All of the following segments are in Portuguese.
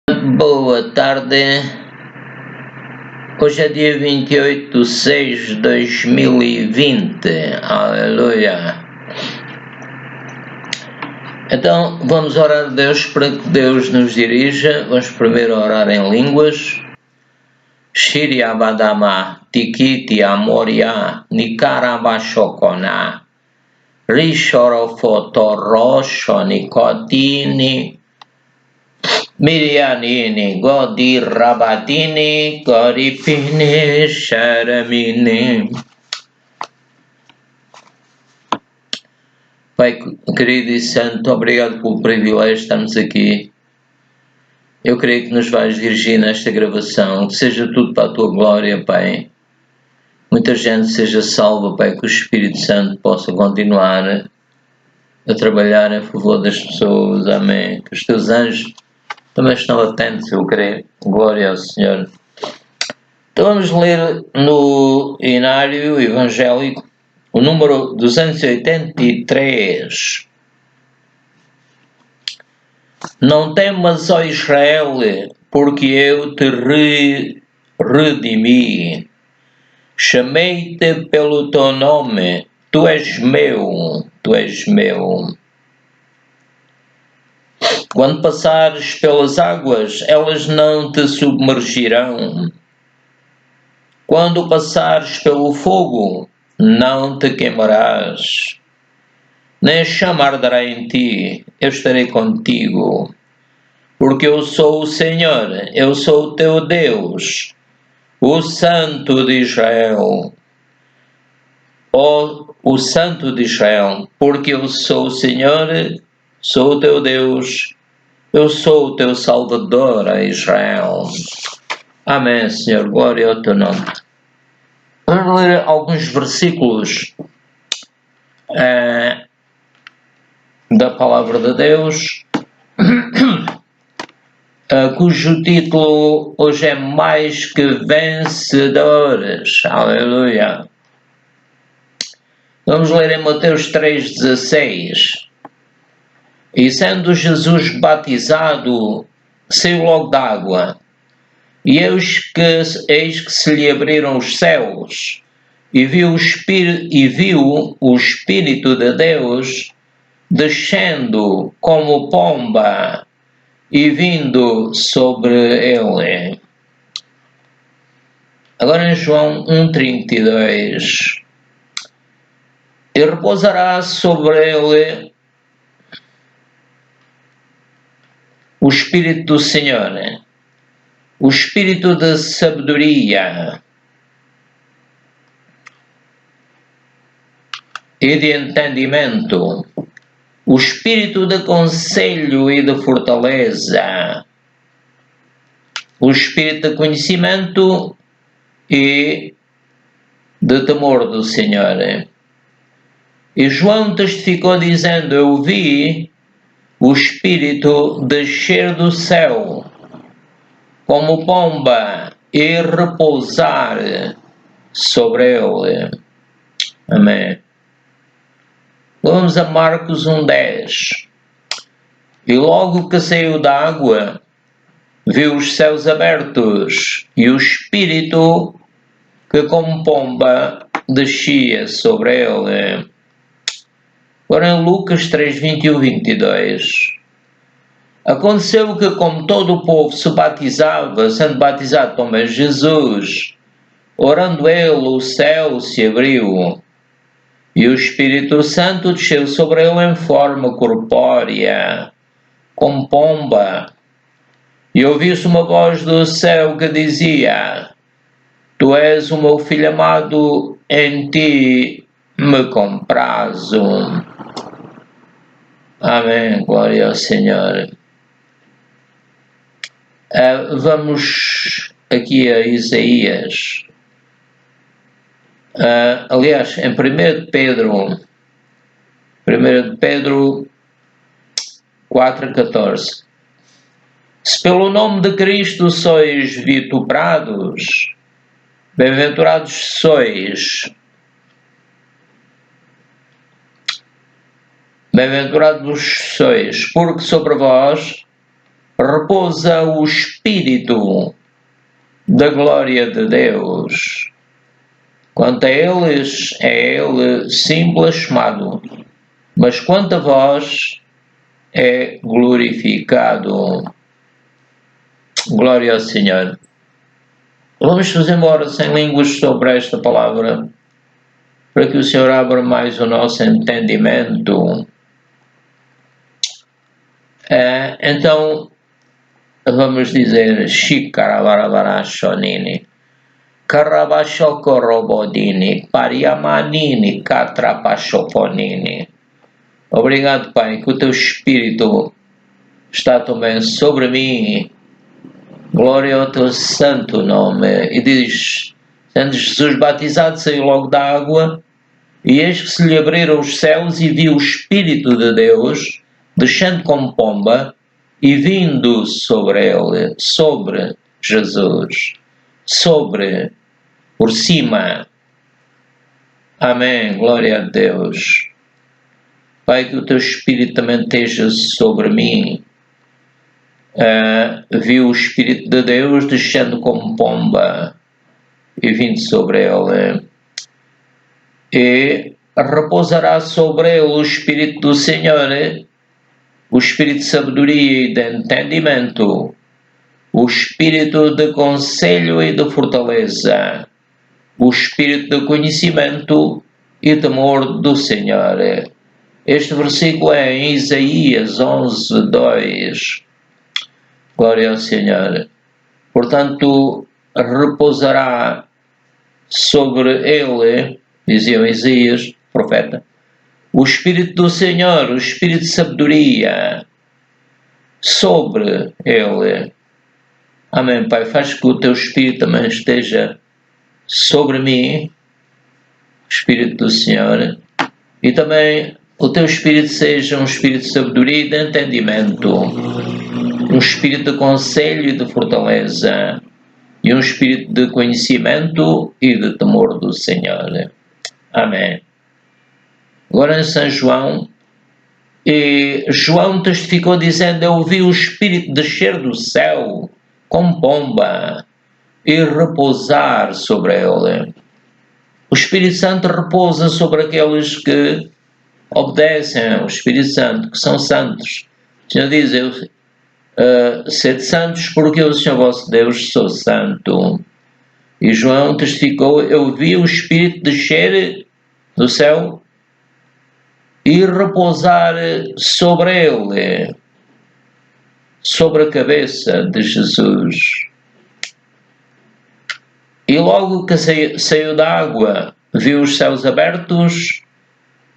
Boa tarde, hoje é dia 28/6/2020, aleluia. Então vamos orar a Deus para que Deus nos dirija. Vamos primeiro orar em línguas. Shiriabadama, Tikiti Amoria, Nikarabashokona, Rishorofotorosho, Nicotini, Mirianini, Godi Rabatini, Goripini, Sharamini. Pai querido e santo, obrigado pelo privilégio de estarmos aqui. Eu creio que nos vais dirigir nesta gravação, que seja tudo para a tua glória, Pai. Muita gente seja salva, Pai, que o Espírito Santo possa continuar a trabalhar em favor das pessoas, amém. Que os teus anjos também estão atentos, eu creio. Glória ao Senhor. Então vamos ler no Inário Evangélico o número 283. Não temas, ó Israel, porque eu te redimi. Chamei-te pelo teu nome, tu és meu, tu és meu. Quando passares pelas águas, elas não te submergirão. Quando passares pelo fogo, não te queimarás. Nem a chama arderá em ti, eu estarei contigo. Porque eu sou o Senhor, eu sou o teu Deus, o Santo de Israel. O Santo de Israel, porque eu sou o Senhor, sou o teu Deus, eu sou o teu Salvador a Israel. Amém, Senhor, glória ao teu nome. Vamos ler alguns versículos da Palavra de Deus, cujo título hoje é Mais que Vencedores. Aleluia. Vamos ler em Mateus 3,16. E sendo Jesus batizado, saiu logo d'água, e eis que se lhe abriram os céus, e viu o Espírito de Deus descendo como pomba e vindo sobre ele. Agora em João 1,32. E repousará sobre ele o Espírito do Senhor, o Espírito de sabedoria e de entendimento, o Espírito de conselho e de fortaleza, o Espírito de conhecimento e de temor do Senhor. E João testificou dizendo: eu vi o Espírito descer do céu como pomba e repousar sobre ele. Amém. Vamos a Marcos 1,10. E logo que saiu da água, viu os céus abertos e o Espírito que como pomba descia sobre ele. Agora em Lucas 3:21-22. Aconteceu que, como todo o povo se batizava, sendo batizado também Jesus, orando ele, o céu se abriu, e o Espírito Santo desceu sobre ele em forma corpórea, como pomba. E ouviu-se uma voz do céu que dizia: Tu és o meu filho amado, em ti me comprazo. Amém, glória ao Senhor. Vamos aqui a Isaías. Aliás, em 1 Pedro 4,14. Se pelo nome de Cristo sois vituperados, bem-aventurados sois. Bem-aventurados sois, porque sobre vós repousa o Espírito da glória de Deus. Quanto a eles, é ele sim blasfemado, mas quanto a vós, é glorificado. Glória ao Senhor. Vamos fazer uma oração em línguas sobre esta palavra, para que o Senhor abra mais o nosso entendimento. Então, vamos dizer Shikaravarashonini, Karabashokorobodini, Pariamanini, Katrapachoponini. Obrigado, Pai, que o teu Espírito está também sobre mim. Glória ao teu santo nome. E diz, sendo Jesus batizado, saiu logo da água, e eis que se lhe abriram os céus e viu o Espírito de Deus descendo como pomba e vindo sobre ele, sobre Jesus, por cima. Amém. Glória a Deus. Pai, que o teu Espírito também esteja sobre mim. Viu o Espírito de Deus descendo como pomba e vindo sobre ele. E repousará sobre ele o Espírito do Senhor, o Espírito de sabedoria e de entendimento, o Espírito de conselho e de fortaleza, o Espírito de conhecimento e temor do Senhor. Este versículo é em Isaías 11:2. Glória ao Senhor. Portanto, repousará sobre ele, dizia Isaías, profeta, o Espírito do Senhor, o Espírito de sabedoria, sobre ele. Amém, Pai. Faz que o teu Espírito também esteja sobre mim, o Espírito do Senhor, e também o teu Espírito seja um Espírito de sabedoria e de entendimento, um Espírito de conselho e de fortaleza, e um Espírito de conhecimento e de temor do Senhor. Amém. Agora em São João, e João testificou dizendo: eu vi o Espírito descer do céu como pomba e repousar sobre ele. O Espírito Santo repousa sobre aqueles que obedecem ao Espírito Santo, que são santos. O Senhor diz: sede santos, porque eu, Senhor vosso Deus, sou santo. E João testificou: eu vi o Espírito descer do céu e repousar sobre ele, sobre a cabeça de Jesus. E logo que saiu da água, viu os céus abertos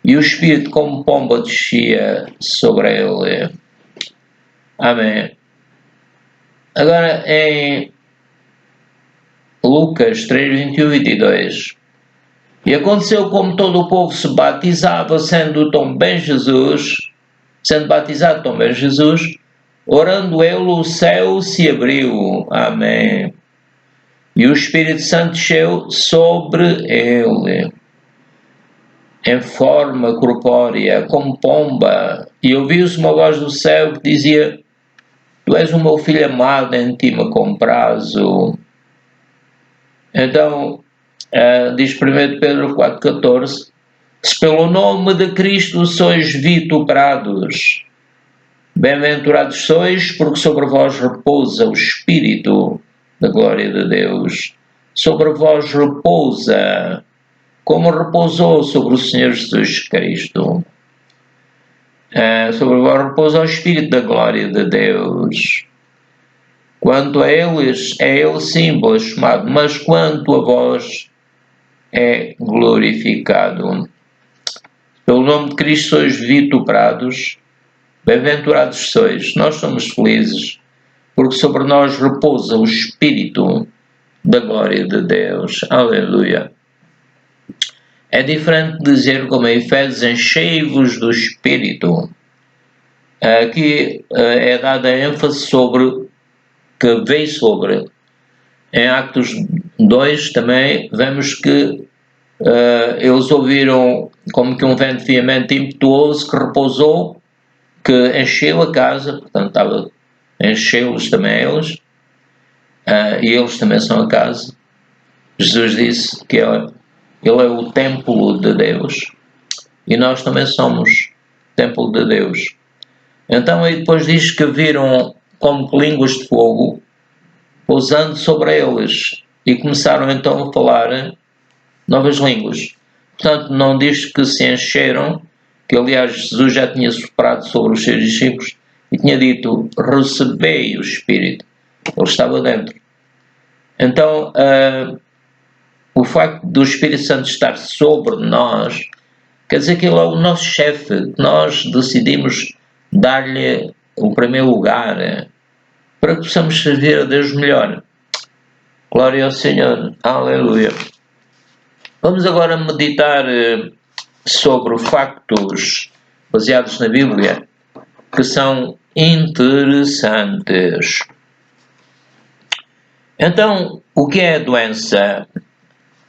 e o Espírito como pomba descia sobre ele. Amém. Agora em Lucas 3:21-22. E aconteceu como todo o povo se batizava, sendo batizado também Jesus, orando ele, o céu se abriu. Amém. E o Espírito Santo desceu sobre ele, em forma corpórea, como pomba, e ouviu-se uma voz do céu que dizia: tu és o meu filho amado, em ti me comprazo. Então, diz 1 Pedro 4:14, se pelo nome de Cristo sois vituperados, bem-aventurados sois, porque sobre vós repousa o Espírito da glória de Deus. Sobre vós repousa, como repousou sobre o Senhor Jesus Cristo. Sobre vós repousa o Espírito da glória de Deus. Quanto a eles, é ele sim blasfemado, mas quanto a vós, é glorificado. Pelo nome de Cristo sois vituperados, bem-aventurados sois. Nós somos felizes, porque sobre nós repousa o Espírito da glória de Deus. Aleluia. É diferente de dizer como em Efésios, enchei-vos do Espírito. Aqui é dada ênfase sobre, que veio sobre. Em Atos 2 também vemos que eles ouviram como que um vento veemente e impetuoso que repousou, que encheu a casa, portanto estava enchê-los também a eles, e eles também são a casa. Jesus disse que Ele é o templo de Deus e nós também somos templo de Deus. Então aí depois diz que viram como línguas de fogo pousando sobre eles e começaram então a falar novas línguas. Portanto, não diz que se encheram, que aliás Jesus já tinha soprado sobre os seus discípulos e tinha dito: recebei o Espírito. Ele estava dentro. Então, o facto do Espírito Santo estar sobre nós quer dizer que Ele é o nosso chefe. Nós decidimos dar-lhe o primeiro lugar para que possamos servir a Deus melhor. Glória ao Senhor. Aleluia. Vamos agora meditar sobre factos baseados na Bíblia que são interessantes. Então, o que é a doença?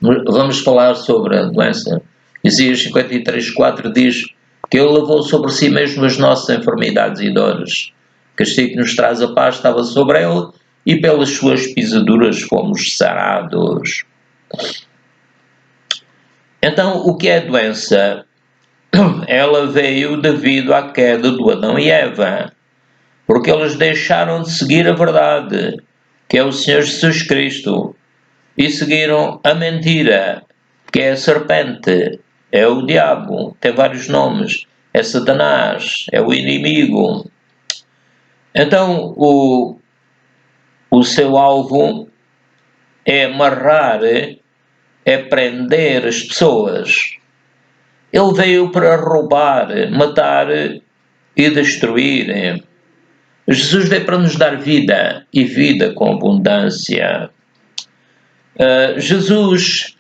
Vamos falar sobre a doença. Isaías 53:4 diz que Ele levou sobre si mesmo as nossas enfermidades e dores. O castigo que nos traz a paz estava sobre Ele e pelas suas pisaduras fomos sarados. Então, o que é a doença? Ela veio devido à queda do Adão e Eva, porque eles deixaram de seguir a verdade, que é o Senhor Jesus Cristo, e seguiram a mentira, que é a serpente, é o diabo, tem vários nomes, é Satanás, é o inimigo. Então, o seu alvo é amarrar, é prender as pessoas. Ele veio para roubar, matar e destruir. Jesus veio para nos dar vida e vida com abundância. Jesus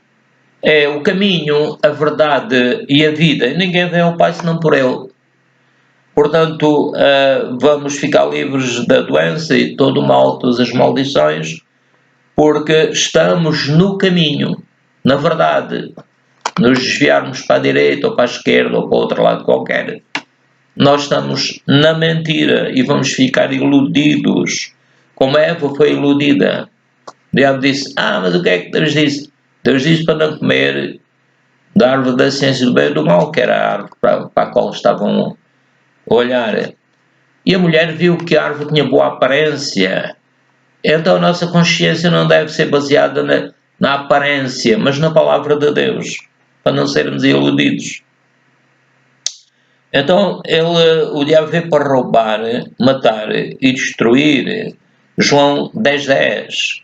é o caminho, a verdade e a vida. Ninguém vem ao Pai senão por Ele. Portanto, vamos ficar livres da doença e todo o mal, todas as maldições, porque estamos no caminho, na verdade. Nos desviarmos para a direita ou para a esquerda ou para o outro lado qualquer, nós estamos na mentira e vamos ficar iludidos, como Eva foi iludida. O diabo disse: mas o que é que Deus disse? Deus disse para não comer da árvore da ciência do bem e do mal, que era a árvore para a qual estavam a olhar. E a mulher viu que a árvore tinha boa aparência. Então a nossa consciência não deve ser baseada na aparência, mas na palavra de Deus, para não sermos iludidos. Então o diabo veio para roubar, matar e destruir. João 10:10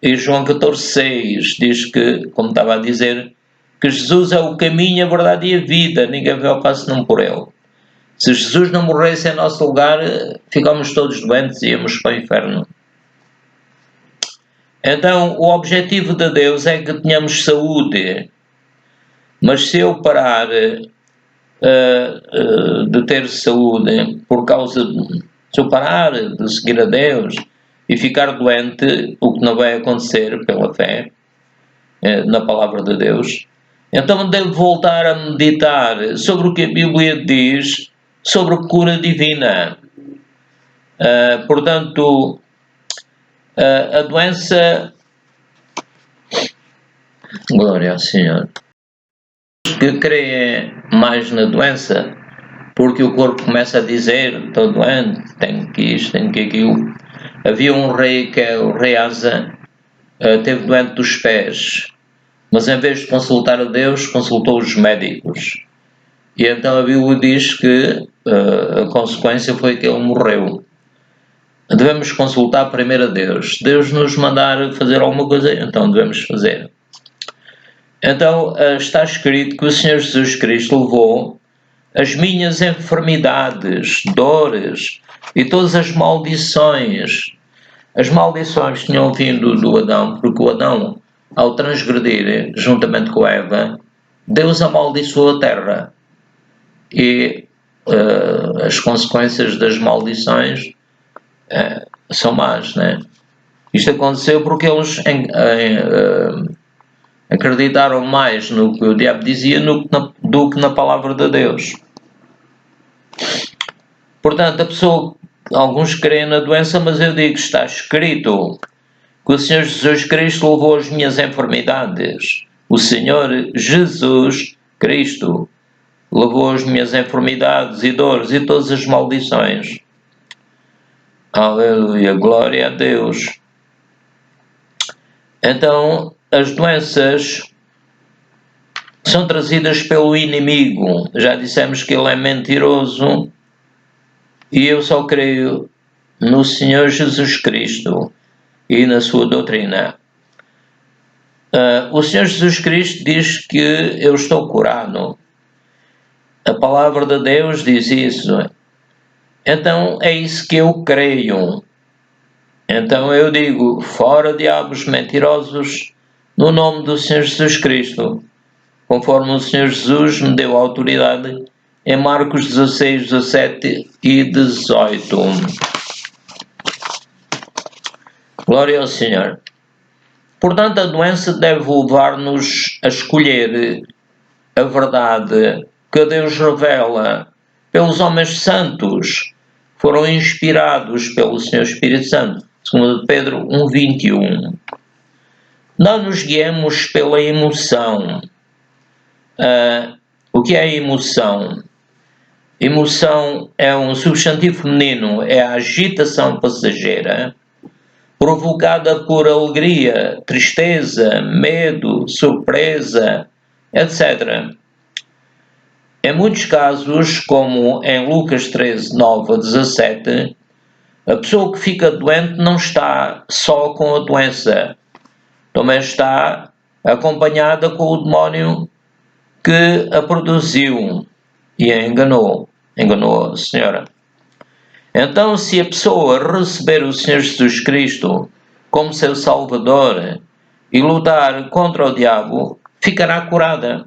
e João 14:6 diz que, como estava a dizer, que Jesus é o caminho, a verdade e a vida. Ninguém vê ao Pai senão por Ele. Se Jesus não morresse em nosso lugar, ficámos todos doentes e íamos para o inferno. Então, o objetivo de Deus é que tenhamos saúde. Mas se eu parar de ter saúde por causa se eu parar de seguir a Deus e ficar doente, o que não vai acontecer pela fé na palavra de Deus, então devo voltar a meditar sobre o que a Bíblia diz sobre a cura divina. Portanto, a doença... Glória ao Senhor. Que creem mais na doença, porque o corpo começa a dizer: estou doente, tenho que isto, tenho que aquilo. Havia um rei, que é o rei Asa, teve doente dos pés, mas em vez de consultar a Deus, consultou os médicos. E então a Bíblia diz que a consequência foi que ele morreu. Devemos consultar primeiro a Deus. Deus nos mandar fazer alguma coisa, então devemos fazer. Então está escrito que o Senhor Jesus Cristo levou as minhas enfermidades, dores e todas as maldições. As maldições tinham vindo do Adão, porque o Adão, ao transgredir juntamente com Eva, Deus amaldiçoou a terra. E as consequências das maldições são más, né? Isto aconteceu porque eles acreditaram mais no que o diabo dizia do que na palavra de Deus. Portanto, a pessoa alguns creem na doença, mas eu digo, está escrito que o Senhor Jesus Cristo levou as minhas enfermidades. O Senhor Jesus Cristo levou as minhas enfermidades e dores e todas as maldições. Aleluia, glória a Deus. Então, as doenças são trazidas pelo inimigo. Já dissemos que ele é mentiroso e eu só creio no Senhor Jesus Cristo e na sua doutrina. O Senhor Jesus Cristo diz que eu estou curado. A palavra de Deus diz isso. Então é isso que eu creio. Então eu digo, fora diabos mentirosos, no nome do Senhor Jesus Cristo, conforme o Senhor Jesus me deu autoridade em Marcos 16, 17 e 18. Glória ao Senhor. Portanto, a doença deve levar-nos a escolher a verdade que Deus revela pelos homens santos, foram inspirados pelo Senhor Espírito Santo, segundo Pedro 1:21. Não nos guiemos pela emoção. O que é emoção? Emoção é um substantivo feminino, é a agitação passageira, provocada por alegria, tristeza, medo, surpresa, etc. Em muitos casos, como em Lucas 13, 9 a 17, a pessoa que fica doente não está só com a doença, também está acompanhada com o demónio que a produziu e a enganou a senhora. Então, se a pessoa receber o Senhor Jesus Cristo como seu Salvador e lutar contra o diabo, ficará curada.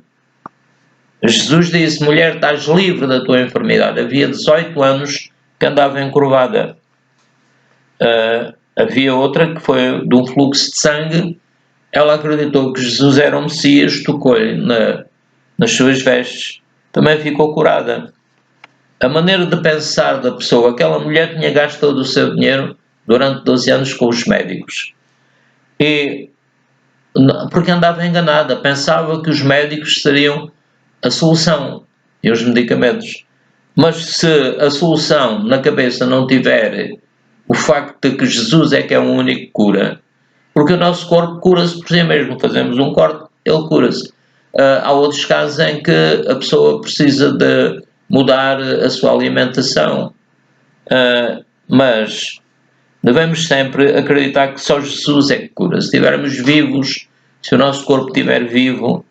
Jesus disse, mulher, estás livre da tua enfermidade. Havia 18 anos que andava encurvada. Havia outra que foi de um fluxo de sangue. Ela acreditou que Jesus era o Messias, tocou-lhe nas suas vestes, também ficou curada. A maneira de pensar da pessoa, aquela mulher tinha gasto todo o seu dinheiro durante 12 anos com os médicos. Porque andava enganada, pensava que os médicos seriam a solução e os medicamentos. Mas se a solução na cabeça não tiver o facto de que Jesus é que é o único que cura, porque o nosso corpo cura-se por si mesmo, fazemos um corte, ele cura-se. Há outros casos em que a pessoa precisa de mudar a sua alimentação, mas devemos sempre acreditar que só Jesus é que cura. Se estivermos vivos, se o nosso corpo estiver vivo,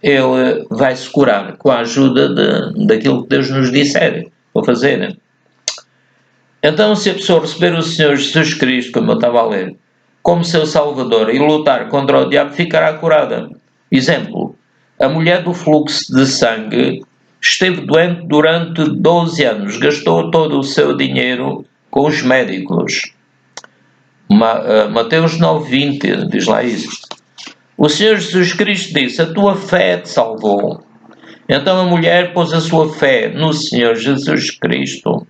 ele vai se curar com a ajuda daquilo que Deus nos disser para fazer. Então, se a pessoa receber o Senhor Jesus Cristo, como eu estava a ler, como seu Salvador e lutar contra o diabo, ficará curada. Exemplo, a mulher do fluxo de sangue esteve doente durante 12 anos, gastou todo o seu dinheiro com os médicos. Mateus 9:20 diz lá isso. O Senhor Jesus Cristo disse, a tua fé te salvou. Então a mulher pôs a sua fé no Senhor Jesus Cristo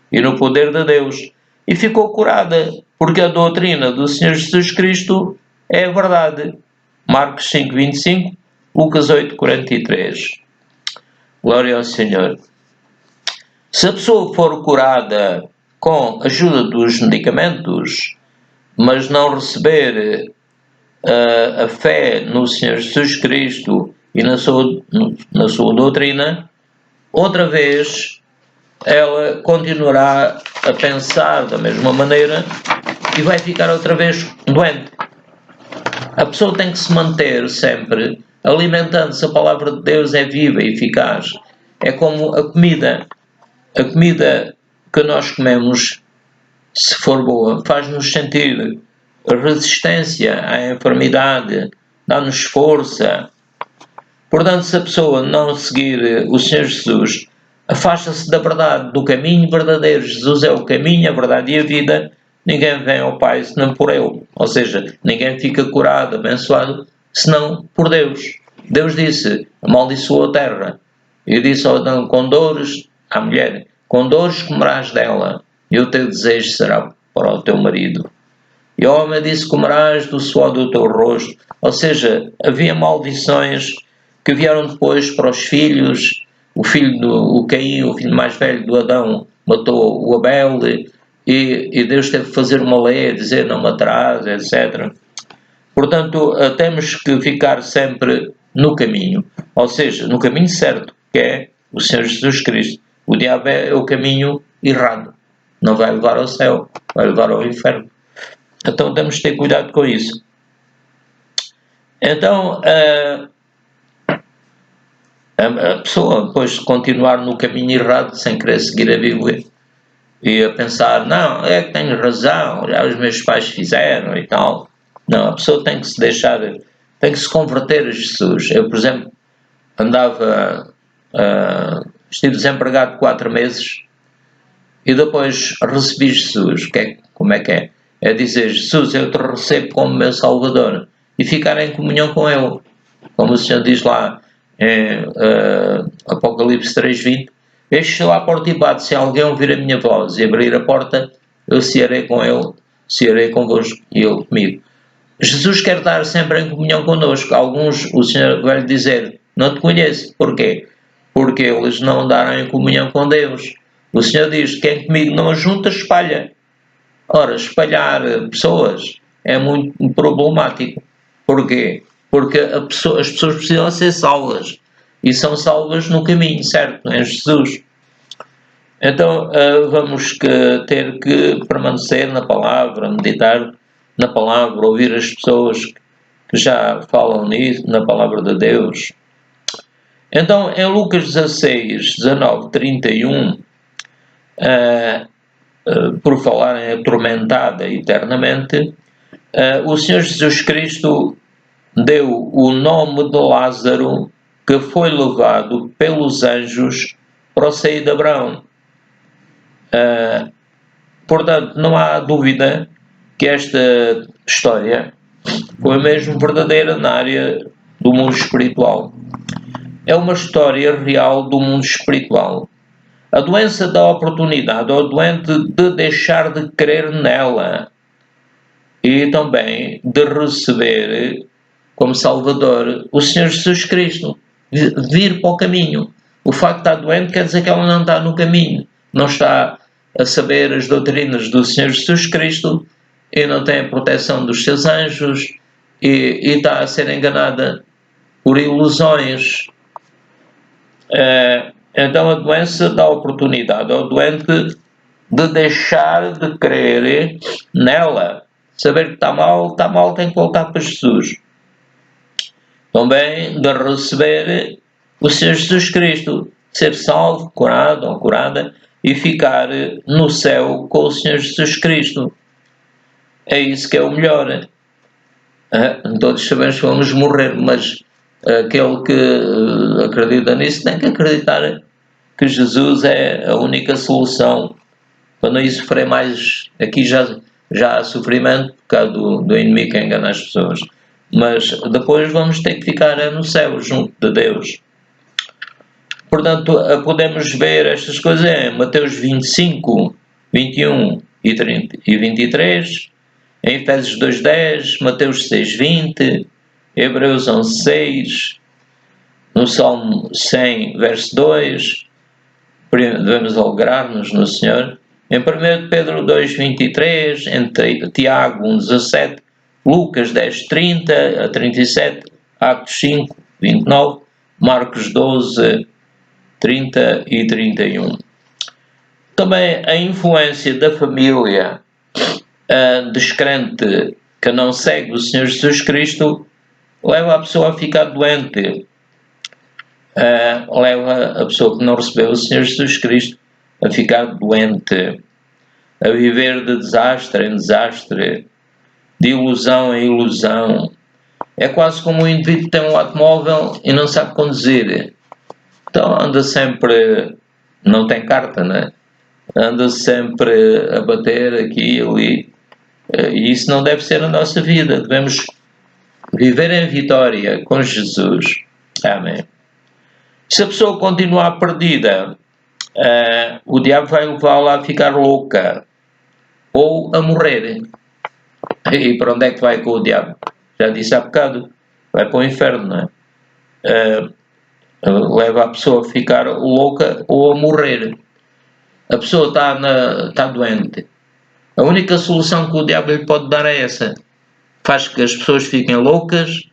e no poder de Deus e ficou curada, porque a doutrina do Senhor Jesus Cristo é a verdade. Marcos 5:25, Lucas 8:43. Glória ao Senhor. Se a pessoa for curada com a ajuda dos medicamentos, mas não receber a fé no Senhor Jesus Cristo e na sua doutrina, outra vez ela continuará a pensar da mesma maneira e vai ficar outra vez doente. A pessoa tem que se manter sempre alimentando-se. A palavra de Deus é viva e eficaz. É como a comida. A comida que nós comemos, se for boa, faz-nos sentir resistência à enfermidade, dá-nos força. Portanto, se a pessoa não seguir o Senhor Jesus, afasta-se da verdade, do caminho verdadeiro. Jesus é o caminho, a verdade e a vida. Ninguém vem ao Pai senão por Ele. Ou seja, ninguém fica curado, abençoado, senão por Deus. Deus disse, amaldiçoou a terra. E disse ao Adão, com dores, à mulher, com dores comerás dela. e o teu desejo será para o teu marido. E o homem disse: comerás do suor do teu rosto. Ou seja, havia maldições que vieram depois para os filhos. O Caim, o filho mais velho do Adão, matou o Abel, e Deus teve que fazer uma lei a dizer não matarás, etc. Portanto, temos que ficar sempre no caminho, ou seja, no caminho certo, que é o Senhor Jesus Cristo. O diabo é o caminho errado, não vai levar ao céu, vai levar ao inferno. Então temos que ter cuidado com isso. Então, a pessoa, depois de continuar no caminho errado, sem querer seguir a Bíblia, e a pensar: não, é que tenho razão, já os meus pais fizeram e tal. Não, a pessoa tem que se deixar, tem que se converter a Jesus. Eu, por exemplo, estive desempregado 4 meses e depois recebi Jesus. Como é que é? É dizer: Jesus, eu te recebo como meu Salvador, e ficar em comunhão com Ele. Como o Senhor diz lá em Apocalipse 3:20, eis estou à porta e bato, se alguém ouvir a minha voz e abrir a porta, eu cearei com ele, cearei convosco e ele comigo. Jesus quer estar sempre em comunhão connosco. Alguns, o Senhor vai lhe dizer: não te conheço. Porquê? Porque eles não andaram em comunhão com Deus. O Senhor diz: quem comigo não ajunta, espalha. Ora, espalhar pessoas é muito problemático. Porquê? Porque as pessoas precisam ser salvas. E são salvas no caminho, certo? Em Jesus. Então vamos ter que permanecer na palavra, meditar na palavra, ouvir as pessoas que já falam nisso, na palavra de Deus. Então, em Lucas 16, 19, 31, por falar em atormentada eternamente, o Senhor Jesus Cristo deu o nome de Lázaro, que foi levado pelos anjos para o seio de Abraão. Portanto, não há dúvida que esta história foi mesmo verdadeira na área do mundo espiritual. É uma história real do mundo espiritual. A doença dá oportunidade ao doente de deixar de crer nela e também de receber como Salvador o Senhor Jesus Cristo, vir para o caminho. O facto de estar doente quer dizer que ela não está no caminho, não está a saber as doutrinas do Senhor Jesus Cristo e não tem a proteção dos seus anjos e está a ser enganada por ilusões. Então a doença dá oportunidade ao doente de deixar de crer nela. Saber que está mal, tem que voltar para Jesus. Também de receber o Senhor Jesus Cristo, ser salvo, curado ou curada e ficar no céu com o Senhor Jesus Cristo. É isso que é o melhor. Todos sabemos que vamos morrer, mas aquele que acredita nisso tem que acreditar que Jesus é a única solução para não ir sofrer mais. Aqui já há sofrimento por causa do inimigo que engana as pessoas, mas depois vamos ter que ficar no céu junto de Deus. Portanto, podemos ver estas coisas em Mateus 25, 21 e 30 e 23, em Efésios 2:10, Mateus 6:20, Hebreus 11:6, no Salmo 100, verso 2, devemos alegrar-nos no Senhor. Em 1 Pedro 2:23, em Tiago 1:17, Lucas 10:30 a 37, Atos 5:29, Marcos 12:30 e 31. Também a influência da família descrente que não segue o Senhor Jesus Cristo leva a pessoa a ficar doente, leva a pessoa que não recebeu o Senhor Jesus Cristo a ficar doente, a viver de desastre em desastre, de ilusão em ilusão. É quase como um indivíduo que tem um automóvel e não sabe conduzir. Então anda sempre, não tem carta, né? Anda sempre a bater aqui e ali. E isso não deve ser a nossa vida. Devemos viver em vitória com Jesus. Amém. Se a pessoa continuar perdida, o diabo vai levá-la a ficar louca ou a morrer. E para onde é que vai com o diabo? Já disse há bocado, vai para o inferno, não é? Leva a pessoa a ficar louca ou a morrer. A pessoa está doente. A única solução que o diabo lhe pode dar é essa. Faz que as pessoas fiquem loucas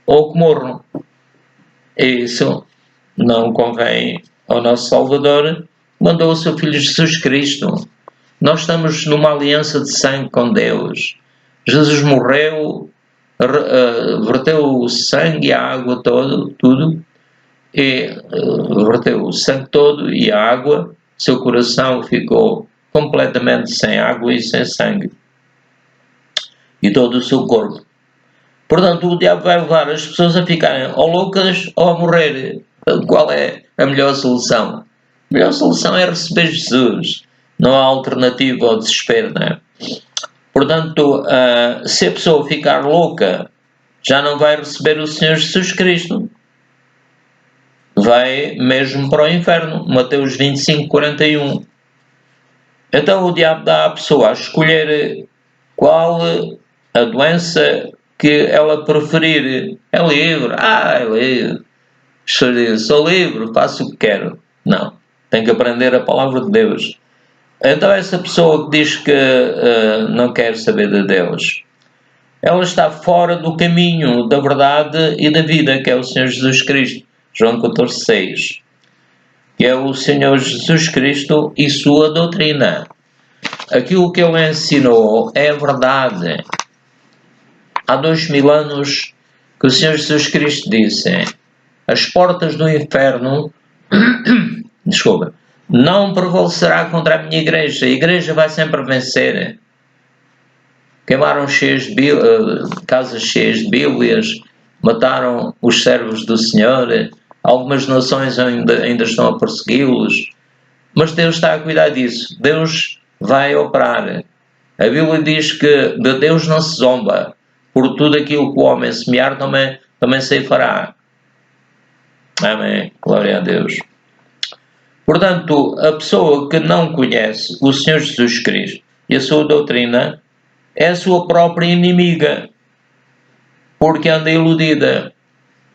ou que morram. E isso não convém ao nosso Salvador, mandou o seu Filho Jesus Cristo. Nós estamos numa aliança de sangue com Deus. Jesus morreu, verteu o sangue e a água tudo, e verteu o sangue todo e a água, seu coração ficou completamente sem água e sem sangue, e todo o seu corpo. Portanto, o diabo vai levar as pessoas a ficarem ou loucas ou a morrer. Qual é a melhor solução? A melhor solução é receber Jesus. Não há alternativa ao desespero, não é? Portanto, se a pessoa ficar louca, já não vai receber o Senhor Jesus Cristo. Vai mesmo para o inferno. Mateus 25:41. Então o diabo dá à pessoa a escolher qual a doença que ela preferir. É livre. É livre. Sou livre, faço o que quero. Não. Tem que aprender a palavra de Deus. Então essa pessoa que diz que não quer saber de Deus, ela está fora do caminho da verdade e da vida, que é o Senhor Jesus Cristo. João 14:6. Que é o Senhor Jesus Cristo e sua doutrina. Aquilo que ele ensinou é a verdade. Há 2000 anos que o Senhor Jesus Cristo disse: as portas do inferno desculpa, não prevalecerá contra a minha igreja. A igreja vai sempre vencer. Queimaram casas cheias de Bíblias, mataram os servos do Senhor, algumas nações ainda estão a persegui-los, mas Deus está a cuidar disso. Deus vai operar. A Bíblia diz que de Deus não se zomba, por tudo aquilo que o homem semear também ceifará. Amém. Glória a Deus. Portanto, a pessoa que não conhece o Senhor Jesus Cristo e a sua doutrina é a sua própria inimiga, porque anda iludida.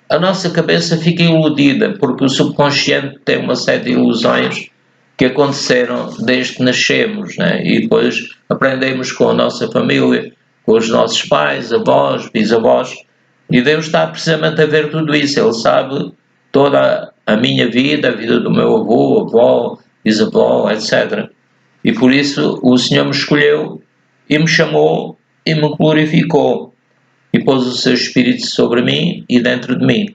A nossa cabeça fica iludida, porque o subconsciente tem uma série de ilusões que aconteceram desde que nascemos, né? E depois aprendemos com a nossa família, com os nossos pais, avós, bisavós, e Deus está precisamente a ver tudo isso. Ele sabe toda a minha vida, a vida do meu avô, avó, bisavó, etc. E por isso o Senhor me escolheu e me chamou e me glorificou e pôs o seu Espírito sobre mim e dentro de mim.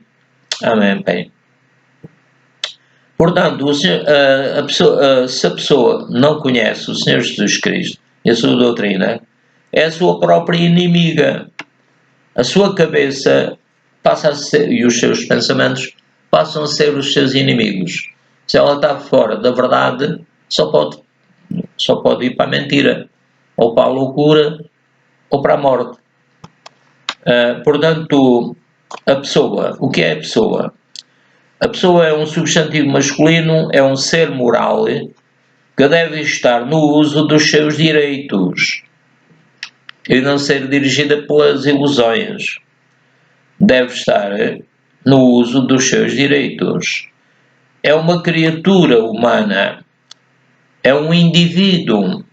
Amém, Pai. Portanto, se a pessoa não conhece o Senhor Jesus Cristo e a sua doutrina, é a sua própria inimiga. A sua cabeça passa a ser, e os seus pensamentos passam a ser os seus inimigos. Se ela está fora da verdade, só pode ir para a mentira, ou para a loucura, ou para a morte. Portanto, a pessoa, o que é a pessoa? A pessoa é um substantivo masculino, é um ser moral que deve estar no uso dos seus direitos e não ser dirigida pelas ilusões. Deve estar no uso dos seus direitos. É uma criatura humana, é um indivíduo.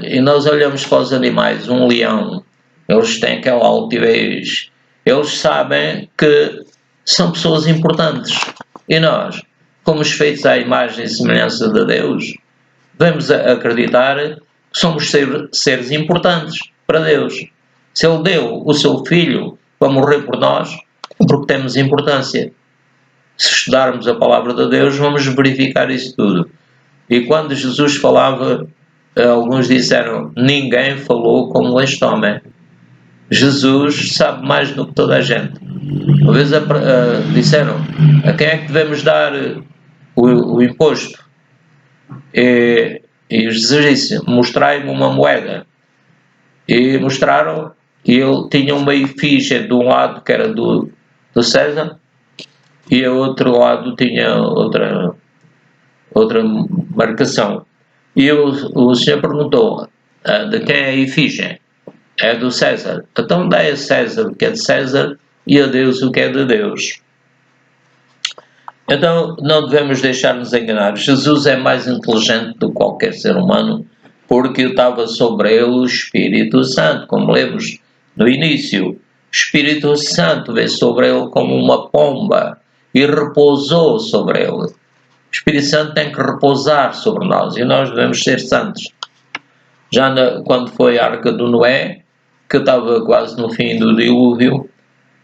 E nós olhamos para os animais, um leão, eles têm aquela altivez, eles sabem que são pessoas importantes. E nós, fomos feitos à imagem e semelhança de Deus, devemos acreditar que somos seres importantes para Deus. Se Ele deu o seu Filho para morrer por nós, é porque temos importância. Se estudarmos a palavra de Deus, vamos verificar isso tudo. E quando Jesus falava, alguns disseram: ninguém falou como este homem. Jesus sabe mais do que toda a gente. Uma vez disseram: a quem é que devemos dar o imposto? E Jesus disse: mostrai-me uma moeda. E mostraram, e ele tinha uma efígie de um lado que era do César, e o outro lado tinha outra. outra marcação. E o senhor perguntou, de quem é a efígie? É do César. Então dá a César o que é de César e a Deus o que é de Deus. Então não devemos deixar-nos enganar. Jesus é mais inteligente do que qualquer ser humano, porque estava sobre ele o Espírito Santo, como lemos no início. O Espírito Santo veio sobre ele como uma pomba e repousou sobre ele. O Espírito Santo tem que repousar sobre nós e nós devemos ser santos. Já quando foi a Arca do Noé, que estava quase no fim do dilúvio,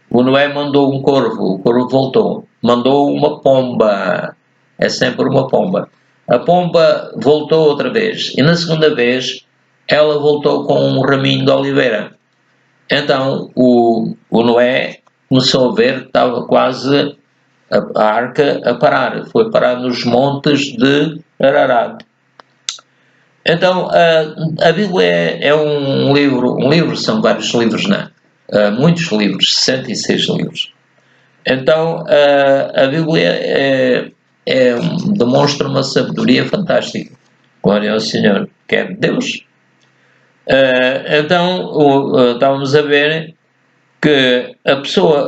o Noé mandou um corvo, o corvo voltou. Mandou uma pomba, é sempre uma pomba. A pomba voltou outra vez, e na segunda vez ela voltou com um raminho de oliveira. Então o Noé começou a ver que estava quase a arca a parar, foi parar nos montes de Ararat. Então a Bíblia é um livro, são vários livros, não é? Muitos livros, 66 livros. Então a Bíblia demonstra uma sabedoria fantástica. Glória ao Senhor, que é Deus. Então estávamos a ver que a pessoa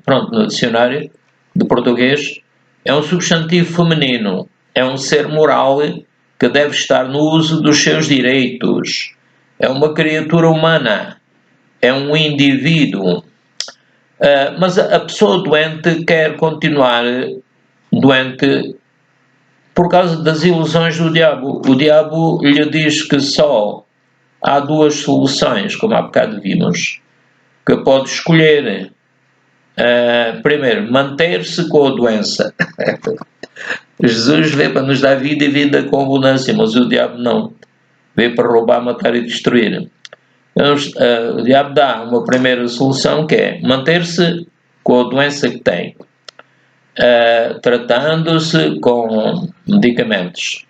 pronto, no dicionário de português, é um substantivo feminino, é um ser moral que deve estar no uso dos seus direitos, é uma criatura humana, é um indivíduo. Mas a pessoa doente quer continuar doente por causa das ilusões do diabo. O diabo lhe diz que só há duas soluções, como há bocado vimos, que pode escolher. Primeiro, manter-se com a doença. Jesus veio para nos dar vida e vida com abundância, mas o diabo não. Veio para roubar, matar e destruir. Então, o diabo dá uma primeira solução, que é manter-se com a doença que tem, tratando-se com medicamentos,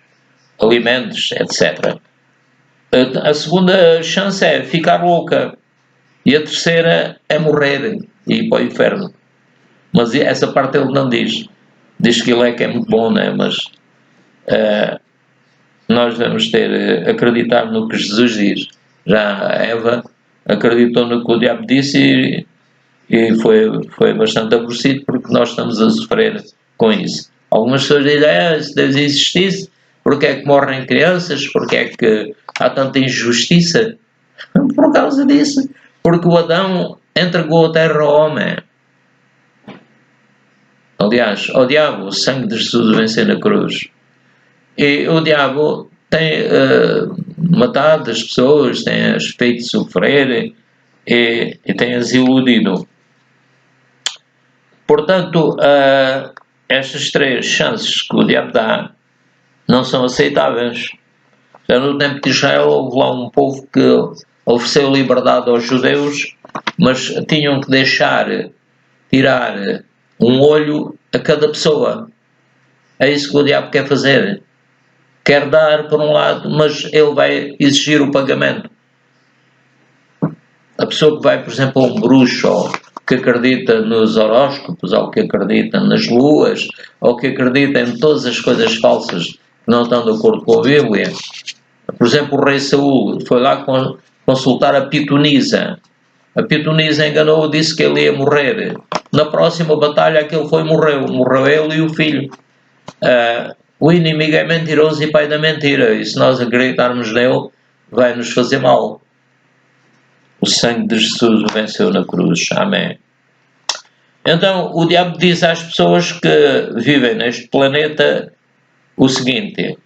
alimentos, etc. A segunda chance é ficar louca. E a terceira é morrer e ir para o inferno. Mas essa parte ele não diz. Diz que ele é que é muito bom, né? Mas nós devemos acreditar no que Jesus diz. Já a Eva acreditou no que o diabo disse e foi bastante aborrecido, porque nós estamos a sofrer com isso. Algumas pessoas dizem, se Deus existisse, porque é que morrem crianças, porque é que há tanta injustiça? Por causa disso. Porque o Adão entregou a terra ao homem. Aliás, ao diabo, o sangue de Jesus venceu na cruz. E o diabo tem matado as pessoas, tem-as feito sofrer e tem-as iludido. Portanto, estas três chances que o diabo dá não são aceitáveis. Já no tempo de Israel houve lá um povo que ofereceu liberdade aos judeus, mas tinham que tirar um olho a cada pessoa. É isso que o diabo quer fazer. Quer dar por um lado, mas ele vai exigir o pagamento. A pessoa que vai, por exemplo, a um bruxo, ou que acredita nos horóscopos, ou que acredita nas luas, ou que acredita em todas as coisas falsas que não estão de acordo com a Bíblia. Por exemplo, o rei Saul foi lá consultar a pitonisa. A pitonisa enganou, disse que ele ia morrer. Na próxima batalha aquele morreu. Morreu ele e o filho. O inimigo é mentiroso e pai da mentira. E se nós acreditarmos nele, vai nos fazer mal. O sangue de Jesus o venceu na cruz. Amém. Então, o diabo diz às pessoas que vivem neste planeta o seguinte: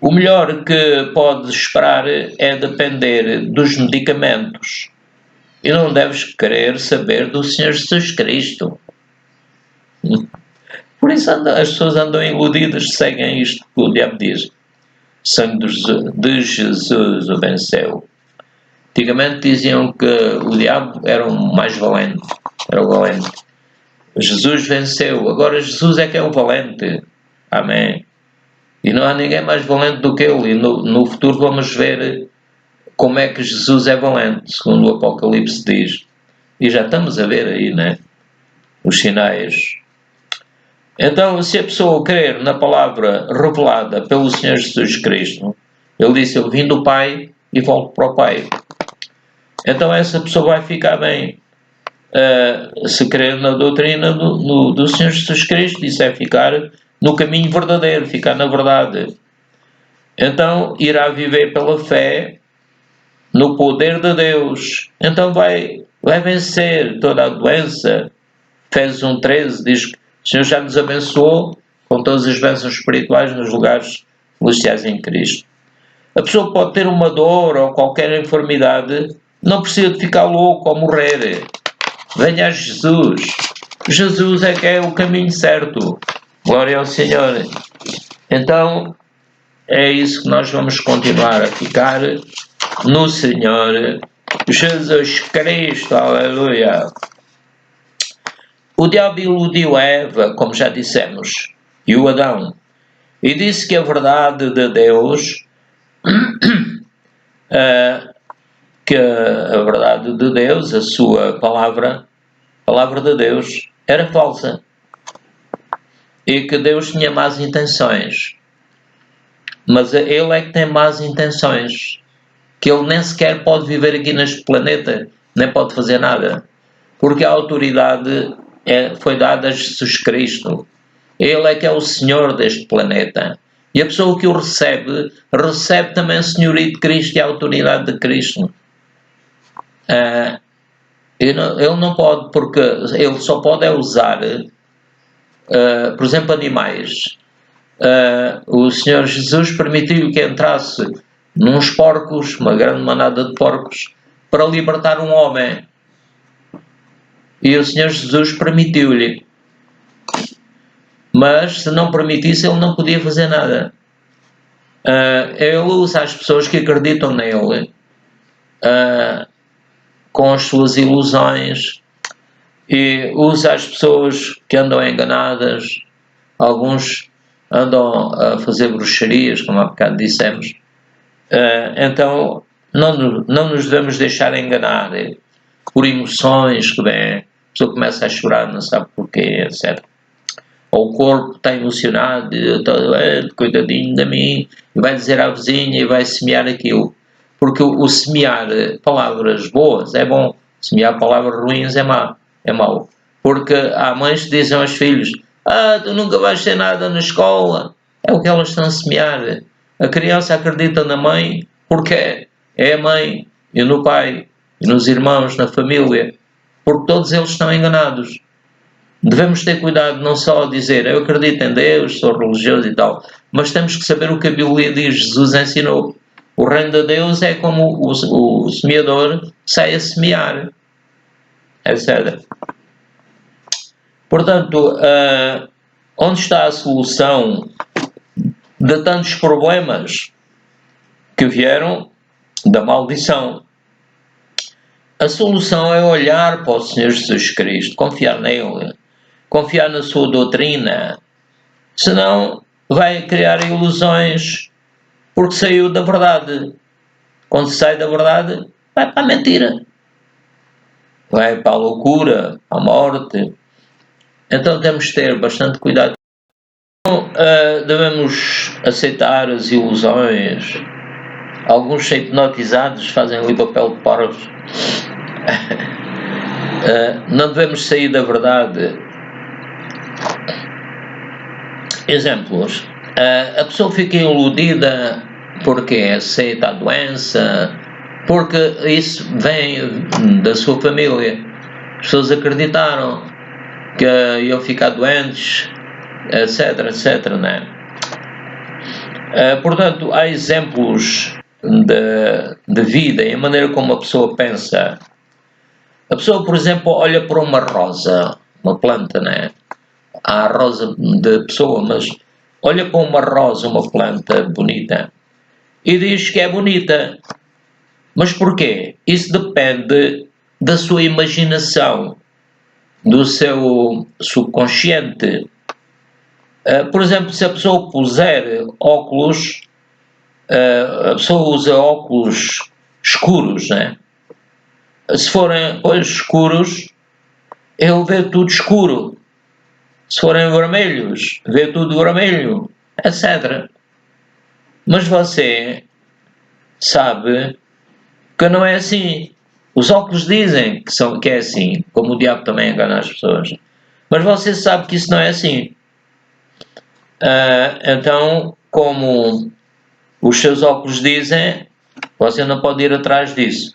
o melhor que pode esperar é depender dos medicamentos e não deves querer saber do Senhor Jesus Cristo. Por isso as pessoas andam iludidas, seguem isto que o diabo diz. O sangue de Jesus o venceu. Antigamente diziam que o diabo era o mais valente, era o valente. Jesus venceu, agora Jesus é que é o valente. Amém. E não há ninguém mais valente do que ele. E no futuro vamos ver como é que Jesus é valente, segundo o Apocalipse diz. E já estamos a ver aí, né? Os sinais. Então, se a pessoa crer na palavra revelada pelo Senhor Jesus Cristo, ele disse: eu vim do Pai e volto para o Pai. Então essa pessoa vai ficar bem. Se crer na doutrina do Senhor Jesus Cristo, isso é ficar no caminho verdadeiro, ficar na verdade. Então irá viver pela fé no poder de Deus. Então vai vencer toda a doença. Efésios 1,13 diz que o Senhor já nos abençoou com todas as bênçãos espirituais nos lugares celestiais em Cristo. A pessoa pode ter uma dor ou qualquer enfermidade, não precisa de ficar louco ou morrer. Venha a Jesus. Jesus é que é o caminho certo. Glória ao Senhor. Então, é isso que nós vamos continuar a ficar no Senhor Jesus Cristo. Aleluia. O diabo iludiu a Eva, como já dissemos, e o Adão, e disse que a verdade de Deus, que a verdade de Deus, a sua palavra, a palavra de Deus, era falsa. E que Deus tinha más intenções. Mas ele é que tem más intenções. Que ele nem sequer pode viver aqui neste planeta, nem pode fazer nada. Porque a autoridade foi dada a Jesus Cristo. Ele é que é o Senhor deste planeta. E a pessoa que o recebe, recebe também o senhorio de Cristo e a autoridade de Cristo. Ele não pode, porque ele só pode usar, por exemplo, animais. O Senhor Jesus permitiu que entrasse nos porcos, uma grande manada de porcos, para libertar um homem. E o Senhor Jesus permitiu-lhe. Mas se não permitisse, ele não podia fazer nada. Ele usa as pessoas que acreditam nele, com as suas ilusões, e usa as pessoas que andam enganadas. Alguns andam a fazer bruxarias, como há bocado dissemos. Então não nos devemos deixar enganar por emoções que vêm. A pessoa começa a chorar, não sabe porquê, etc. Ou o corpo está emocionado, coitadinho de mim, e vai dizer à vizinha e vai semear aquilo. Porque o semear palavras boas é bom, semear palavras ruins é mau. Porque há mães que dizem aos filhos: tu nunca vais ter nada na escola. É o que elas estão a semear. A criança acredita na mãe porque é a mãe, e no pai, e nos irmãos, na família, porque todos eles estão enganados. Devemos ter cuidado não só a dizer eu acredito em Deus, sou religioso e tal, mas temos que saber o que a Bíblia diz. Jesus ensinou. O reino de Deus é como o semeador sai a semear, etc. Portanto, onde está a solução de tantos problemas que vieram da maldição? A solução é olhar para o Senhor Jesus Cristo, confiar nele, confiar na sua doutrina, senão vai criar ilusões, porque saiu da verdade. Quando sai da verdade, vai para a mentira, vai para a loucura, a morte. Então temos de ter bastante cuidado. Então, devemos aceitar as ilusões. Alguns hipnotizados fazem ali papel de porcos. Não devemos sair da verdade. Exemplos. A pessoa fica iludida porque aceita a doença, porque isso vem da sua família. As pessoas acreditaram que iam ficar doentes, etc, etc, né? Portanto, há exemplos de vida e a maneira como a pessoa pensa. A pessoa, por exemplo, olha para uma rosa, uma planta, né? Há a rosa de pessoa, mas olha para uma rosa, uma planta bonita, e diz que é bonita. Mas porquê? Isso depende da sua imaginação, do seu subconsciente. Por exemplo, se a pessoa puser óculos, a pessoa usa óculos escuros, né? Se forem escuros, ele vê tudo escuro. Se forem vermelhos, vê tudo vermelho, etc. Mas você sabe que não é assim. Os óculos dizem que é assim, como o diabo também engana as pessoas. Mas você sabe que isso não é assim. Então, como os seus óculos dizem, você não pode ir atrás disso.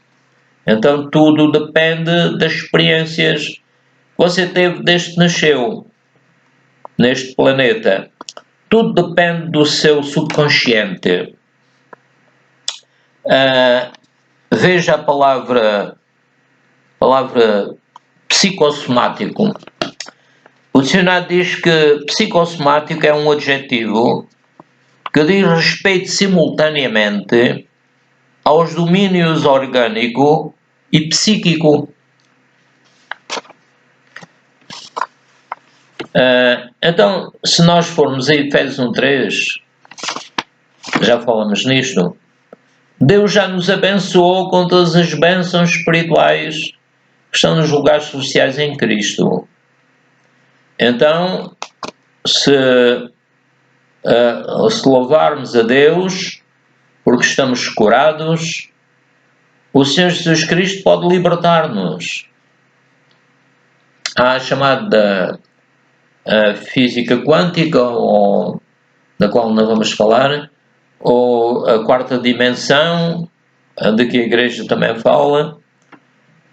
Então tudo depende das experiências que você teve desde que nasceu neste planeta. Tudo depende do seu subconsciente. Veja a palavra psicossomático. O dicionário diz que psicossomático é um adjetivo que diz respeito simultaneamente aos domínios orgânico e psíquico. Então, se nós formos a Efésios 1:3, já falamos nisto, Deus já nos abençoou com todas as bênçãos espirituais que estão nos lugares celestiais em Cristo. Então, se louvarmos a Deus porque estamos curados, o Senhor Jesus Cristo pode libertar-nos. Há a chamada física quântica, ou da qual não vamos falar, ou a quarta dimensão, de que a Igreja também fala.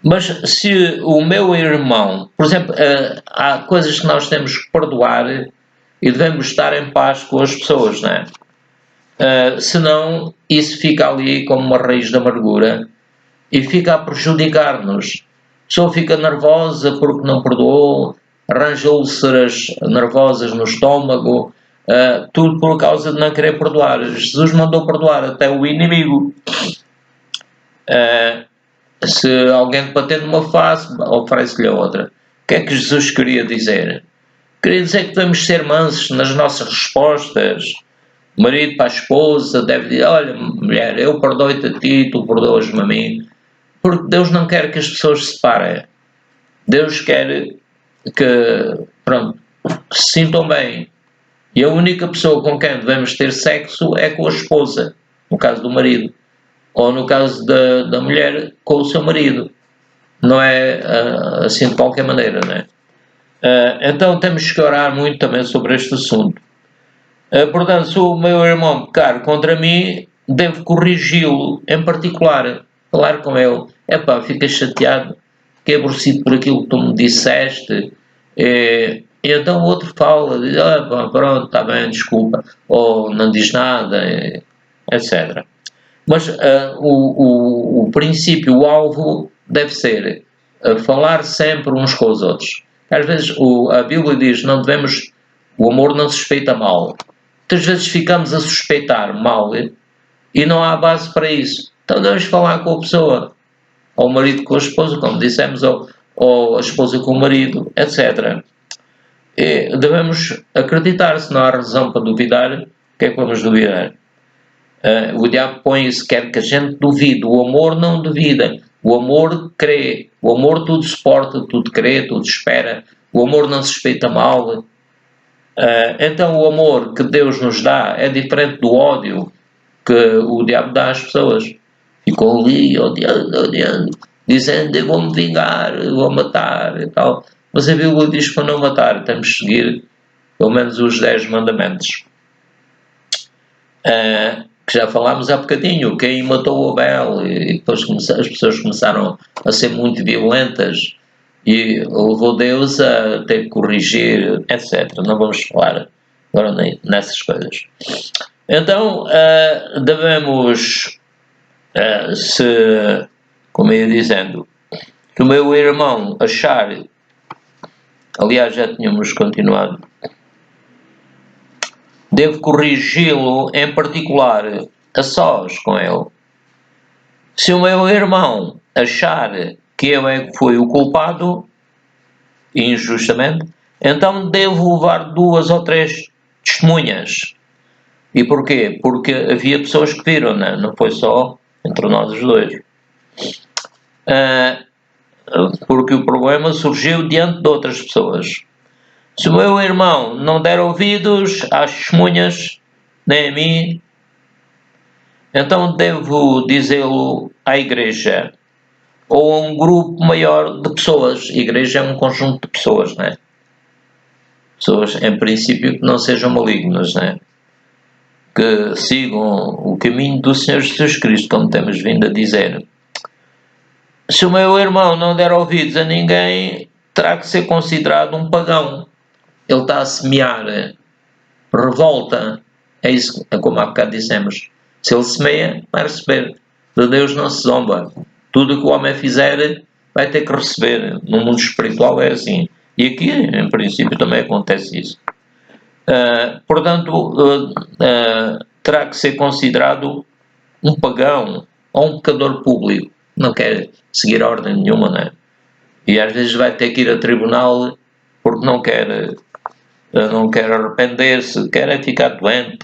Mas se o meu irmão, por exemplo, há coisas que nós temos que perdoar e devemos estar em paz com as pessoas, não é? Senão isso fica ali como uma raiz de amargura e fica a prejudicar-nos. A pessoa fica nervosa porque não perdoou, arranja úlceras nervosas no estômago, tudo por causa de não querer perdoar. Jesus mandou perdoar até o inimigo. Se alguém te bater numa face, oferece-lhe a outra. O que é que Jesus queria dizer? Queria dizer que devemos ser mansos nas nossas respostas. O marido para a esposa deve dizer: olha, mulher, eu perdoo-te a ti, tu perdoas-me a mim. Porque Deus não quer que as pessoas se separem. Deus quer que, pronto, se sintam bem. E a única pessoa com quem devemos ter sexo é com a esposa, no caso do marido. Ou no caso da mulher, com o seu marido. Não é assim de qualquer maneira, não é? Então temos que orar muito também sobre este assunto. Portanto, se o meu irmão pecar contra mim, devo corrigi-lo, em particular, falar com ele. Epá, fica chateado, fiquei aborrecido por aquilo que tu me disseste. E então o outro fala, diz: pronto, está bem, desculpa, ou não diz nada, etc. Mas o princípio, o alvo deve ser falar sempre uns com os outros. Às vezes a Bíblia diz: não devemos, o amor não suspeita mal. Muitas vezes ficamos a suspeitar mal e não há base para isso. Então devemos falar com a pessoa, ou o marido com a esposa, como dissemos, ou a esposa com o marido, etc. E devemos acreditar. Se não há razão para duvidar, o que é que vamos duvidar? O diabo põe isso, quer que a gente duvide. O amor não duvida. O amor crê. O amor tudo suporta, tudo crê, tudo espera. O amor não suspeita mal. Então o amor que Deus nos dá é diferente do ódio que o diabo dá às pessoas. Ficam ali odiando, dizendo: eu vou-me vingar, eu vou matar e tal. Mas a Bíblia diz que para não matar temos que seguir pelo menos os 10 mandamentos. Que já falámos há bocadinho, quem matou Abel, e depois as pessoas começaram a ser muito violentas e levou Deus a ter que corrigir, etc. Não vamos falar agora nessas coisas. Então, devemos, como eu ia dizendo, que o meu irmão achar, aliás já tínhamos continuado, devo corrigi-lo, em particular, a sós com ele. Se o meu irmão achar que eu é que fui o culpado, injustamente, então devo levar 2 ou 3 testemunhas. E porquê? Porque havia pessoas que viram, não foi só entre nós os dois. Porque o problema surgiu diante de outras pessoas. Se o meu irmão não der ouvidos às testemunhas, nem a mim, então devo dizê-lo à igreja ou a um grupo maior de pessoas. A igreja é um conjunto de pessoas, não é? Pessoas, em princípio, que não sejam malignas, não é? Que sigam o caminho do Senhor Jesus Cristo, como temos vindo a dizer. Se o meu irmão não der ouvidos a ninguém, terá que ser considerado um pagão. Ele está a semear revolta. É isso, é como há bocado dissemos. Se ele semeia, vai receber. De Deus não se zomba. Tudo o que o homem fizer, vai ter que receber. No mundo espiritual é assim. E aqui, em princípio, também acontece isso. Portanto, terá que ser considerado um pagão ou um pecador público. Não quer seguir a ordem nenhuma, não é? E às vezes vai ter que ir a tribunal porque não quer arrepender-se, quer é ficar doente,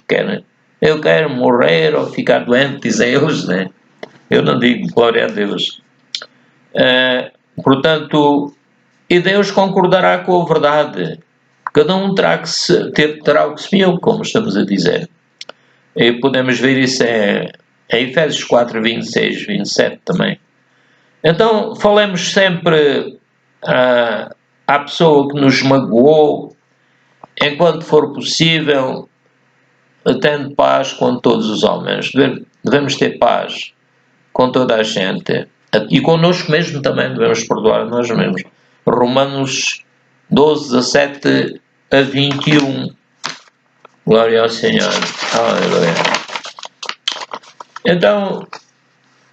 eu quero morrer ou ficar doente, dizem eles, né? Eu não digo glória a Deus. Portanto, e Deus concordará com a verdade. Cada um terá o que semeou, como estamos a dizer. E podemos ver isso em Efésios 4, 26, 27 também. Então, falemos sempre à pessoa que nos magoou, enquanto for possível, tendo paz com todos os homens. Devemos ter paz com toda a gente. E connosco mesmo também devemos perdoar nós mesmos. Romanos 12, 17 a 21. Glória ao Senhor. Aleluia. Então,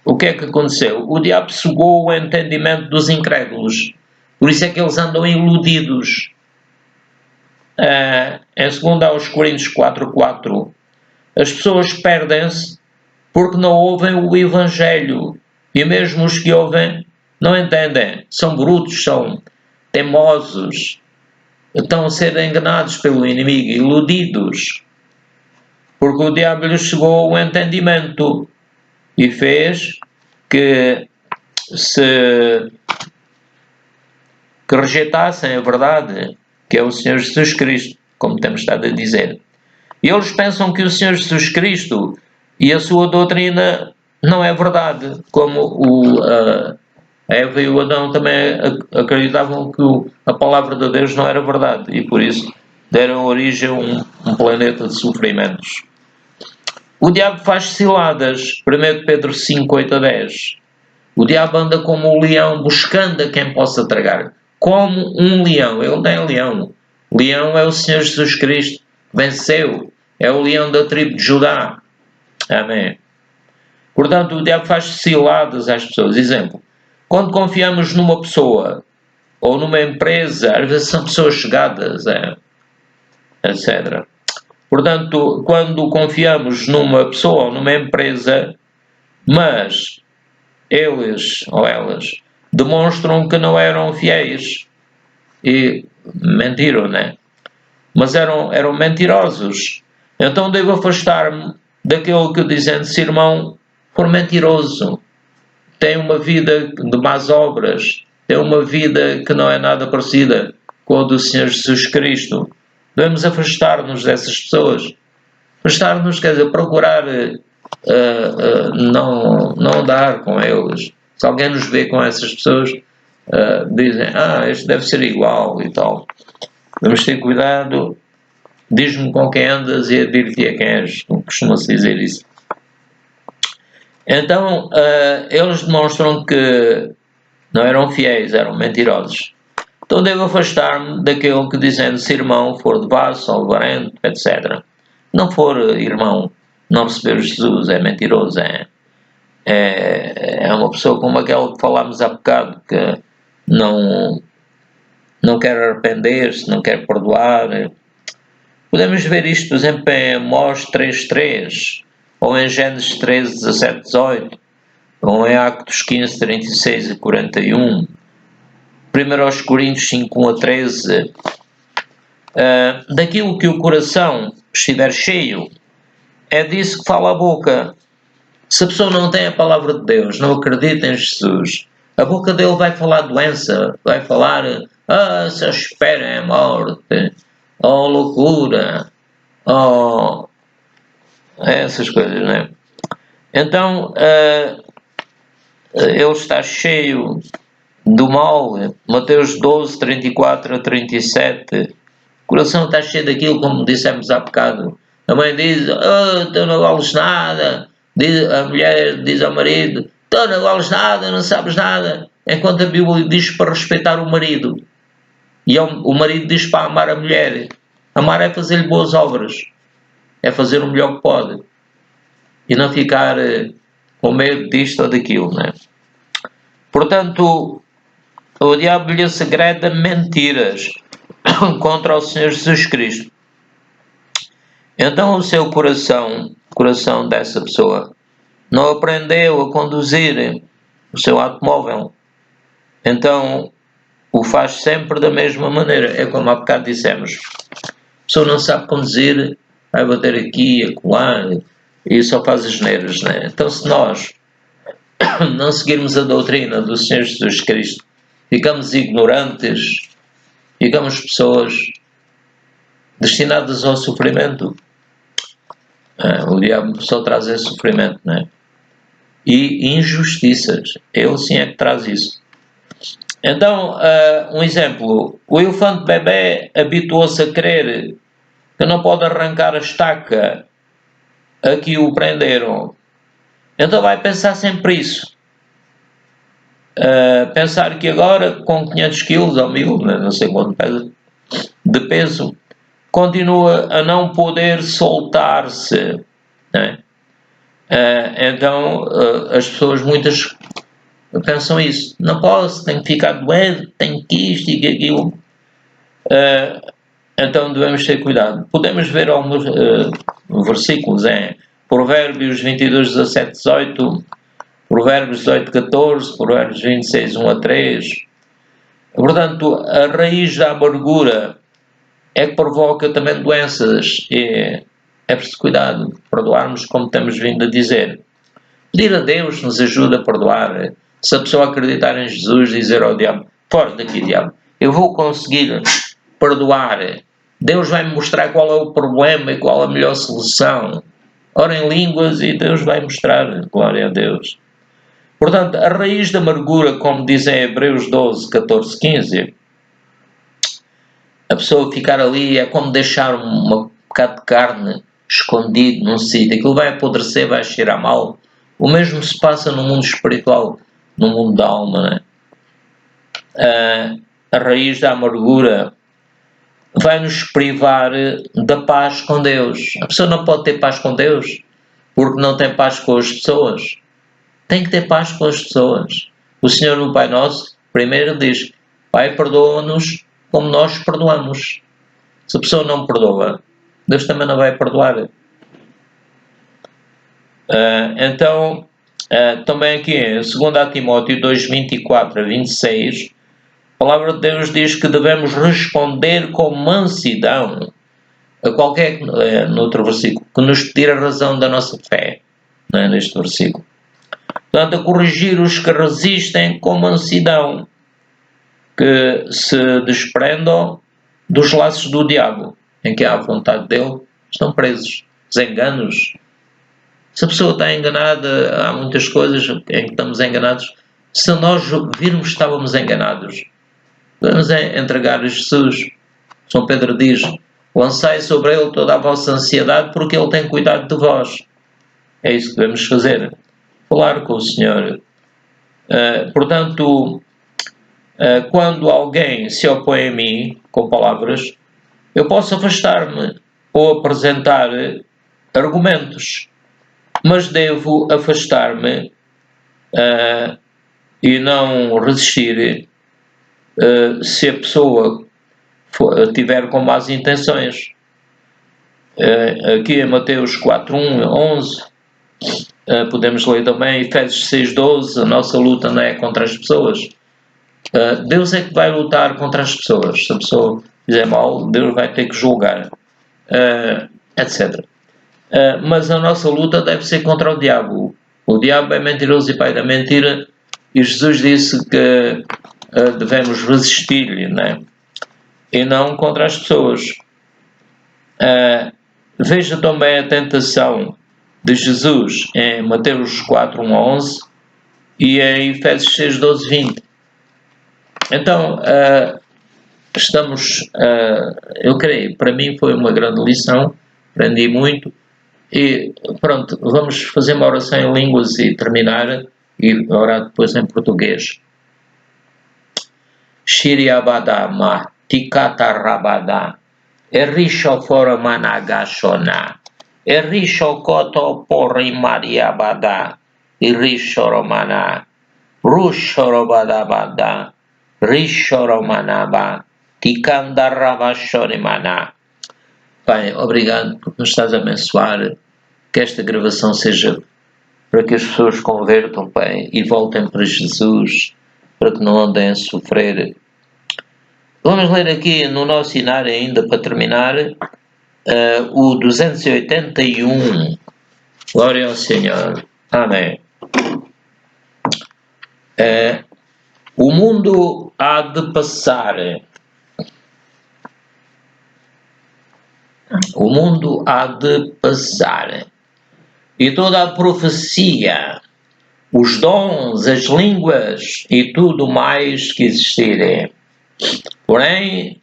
o que é que aconteceu? O diabo cegou o entendimento dos incrédulos. Por isso é que eles andam iludidos. Em 2 Coríntios 4:4, as pessoas perdem-se porque não ouvem o Evangelho. E mesmo os que ouvem não entendem. São brutos, são teimosos. Estão a ser enganados pelo inimigo, iludidos. Porque o diabo lhes chegou o entendimento e fez que rejeitassem a verdade, que é o Senhor Jesus Cristo, como temos estado a dizer. E eles pensam que o Senhor Jesus Cristo e a sua doutrina não é verdade, como a Eva e o Adão também acreditavam que a palavra de Deus não era verdade e por isso deram origem a um planeta de sofrimentos. O diabo faz ciladas, 1 Pedro 5, 8 a 10. O diabo anda como um leão buscando a quem possa tragar. Como um leão, ele não é leão. Leão é o Senhor Jesus Cristo, venceu, é o leão da tribo de Judá. Amém. Portanto, o diabo faz ciladas às pessoas. Exemplo, quando confiamos numa pessoa ou numa empresa, às vezes são pessoas chegadas, etc. Portanto, quando confiamos numa pessoa ou numa empresa, mas eles ou elas demonstram que não eram fiéis e mentiram, né? Mas eram mentirosos. Então devo afastar-me daquele que, dizendo-se irmão, for mentiroso, tem uma vida de más obras, tem uma vida que não é nada parecida com a do Senhor Jesus Cristo. Devemos afastar-nos dessas pessoas. Afastar-nos, quer dizer, procurar não andar com eles. Se alguém nos vê com essas pessoas, dizem, este deve ser igual e tal. Devemos ter cuidado, diz-me com quem andas e dir-te a quem és, costuma-se dizer isso. Então, eles demonstram que não eram fiéis, eram mentirosos. Então devo afastar-me daquele que, dizendo-se irmão, for devasso, alvarento, etc. Não for irmão, não receber Jesus, é mentiroso, é uma pessoa como aquela que falámos há bocado, que não quer arrepender-se, não quer perdoar. Podemos ver isto, por exemplo, em Amós 3:3, ou em Gênesis 13, 17, 18, ou em Actos 15, 36 e 41, 1 Coríntios 5, 1 a 13. Daquilo que o coração estiver cheio, é disso que fala a boca. Se a pessoa não tem a palavra de Deus, não acredita em Jesus, a boca dele vai falar doença, vai falar se espera é a morte, oh loucura, oh essas coisas, né? Então ele está cheio do mal. Mateus 12, 34 a 37. O coração está cheio daquilo, como dissemos há bocado. A mãe diz: tu não vales nada. A mulher diz ao marido: tu não vales nada, não sabes nada. Enquanto a Bíblia diz para respeitar o marido. E o marido diz para amar a mulher. Amar é fazer-lhe boas obras. É fazer o melhor que pode. E não ficar com medo disto ou daquilo, né? Portanto, o diabo lhe segreda mentiras contra o Senhor Jesus Cristo. Então o seu coração dessa pessoa, não aprendeu a conduzir o seu automóvel. Então o faz sempre da mesma maneira. É como há bocado dissemos. A pessoa não sabe conduzir, vai bater aqui, acolá, e só faz as neiras, né? Então se nós não seguirmos a doutrina do Senhor Jesus Cristo, ficamos ignorantes, ficamos pessoas destinadas ao sofrimento. O diabo só traz esse sofrimento, né? E injustiças. Ele sim é que traz isso. Então, um exemplo. O elefante bebê habituou-se a crer que não pode arrancar a estaca a que o prenderam. Então vai pensar sempre isso. Pensar que agora, com 500 quilos ou 1000, não sei quanto pesa, de peso, continua a não poder soltar-se, né? Então as pessoas, muitas, pensam isso. Não posso, tenho que ficar doente, tenho que isto e aquilo. Então devemos ter cuidado. Podemos ver alguns versículos em Provérbios 22, 17, 18, Provérbios 18, 14, Provérbios 26, 1 a 3. Portanto, a raiz da amargura é que provoca também doenças. E é preciso cuidado, perdoarmos como temos vindo a dizer. Pedir a Deus nos ajuda a perdoar. Se a pessoa acreditar em Jesus, dizer ao diabo: fora daqui, diabo, eu vou conseguir perdoar. Deus vai me mostrar qual é o problema e qual a melhor solução. Ora em línguas e Deus vai mostrar. Glória a Deus. Portanto, a raiz da amargura, como dizem Hebreus 12, 14, 15, a pessoa ficar ali é como deixar um bocado de carne escondido num sítio. Aquilo vai apodrecer, vai cheirar mal. O mesmo se passa no mundo espiritual, no mundo da alma, né? A raiz da amargura vai nos privar da paz com Deus. A pessoa não pode ter paz com Deus porque não tem paz com as pessoas. Tem que ter paz com as pessoas. O Senhor, no Pai Nosso, primeiro diz: Pai, perdoa-nos como nós perdoamos. Se a pessoa não perdoa, Deus também não vai perdoar. Então, também aqui em 2 Timóteo 2, 24 a 26, a palavra de Deus diz que devemos responder com mansidão a qualquer, noutro versículo, que nos pedir a razão da nossa fé, não é, neste versículo. Portanto, a corrigir os que resistem com mansidão, que se desprendam dos laços do diabo, em que há a vontade dele, estão presos. Os enganos. Se a pessoa está enganada, há muitas coisas em que estamos enganados. Se nós virmos que estávamos enganados, podemos entregar a Jesus. São Pedro diz: lançai sobre ele toda a vossa ansiedade, porque ele tem cuidado de vós. É isso que devemos fazer. Falar com o Senhor. Portanto, quando alguém se opõe a mim com palavras, eu posso afastar-me ou apresentar argumentos, mas devo afastar-me e não resistir se a pessoa tiver com más intenções. Aqui em Mateus 4, 1, 11, podemos ler também Efésios 6, 12, a nossa luta não é contra as pessoas. Deus é que vai lutar contra as pessoas. Se a pessoa fizer mal, Deus vai ter que julgar, etc. Mas a nossa luta deve ser contra o diabo. O diabo é mentiroso e pai da mentira, e Jesus disse que devemos resistir-lhe, né? E não contra as pessoas. Veja também a tentação de Jesus em Mateus 4, 1 a 11 e em Efésios 6, 12, 20. Então, eu creio, para mim foi uma grande lição, aprendi muito, e pronto, vamos fazer uma oração em línguas e terminar, e orar depois em português. Shiriabadama, Tikatarabada, Erisho fora managashona, Erisho koto pori mariabada, Erisho romana, Rusho robadabada, Risho romanaba, Tikandarabashonimana. Pai, obrigado por nos estás a abençoar, que esta gravação seja para que as pessoas convertam, Pai, e voltem para Jesus, para que não andem a sofrer. Vamos ler aqui no nosso cenário ainda, para terminar, o 281. Glória ao Senhor. Amém. O mundo há de passar. O mundo há de passar. E toda a profecia, os dons, as línguas e tudo mais que existirem. Porém,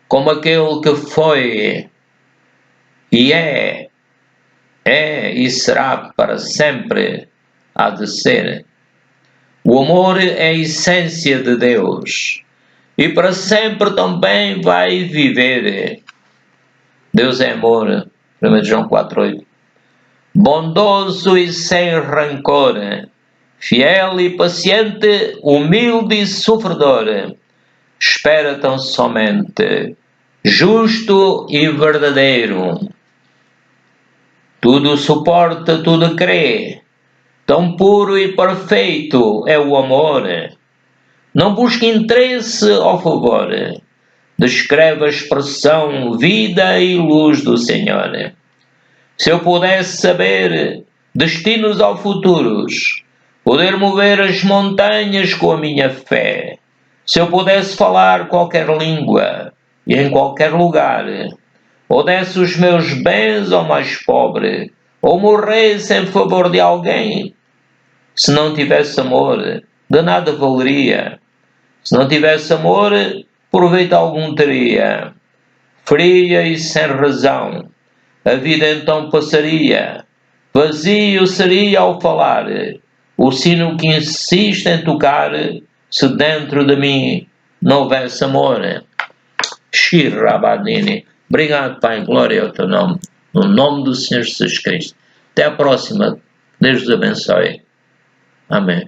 como aquele que foi e é e será para sempre, há de ser. O amor é a essência de Deus e para sempre também vai viver. Deus é amor, 1 João 4,8. Bondoso e sem rancor, fiel e paciente, humilde e sofredor, espera tão somente, justo e verdadeiro. Tudo suporta, tudo crê, tão puro e perfeito é o amor. Não busca interesse ou favor, descreve a expressão vida e luz do Senhor. Se eu pudesse saber destinos ao futuros, poder mover as montanhas com a minha fé, se eu pudesse falar qualquer língua e em qualquer lugar, ou desse os meus bens ao mais pobre, ou morresse em favor de alguém, se não tivesse amor, de nada valeria. Se não tivesse amor, proveito algum teria. Fria e sem razão, a vida então passaria. Vazio seria ao falar, o sino que insiste em tocar, se dentro de mim não houvesse amor. Shirabadini. Obrigado, Pai, glória ao teu nome, no nome do Senhor Jesus Cristo. Até a próxima. Deus os abençoe. Amém.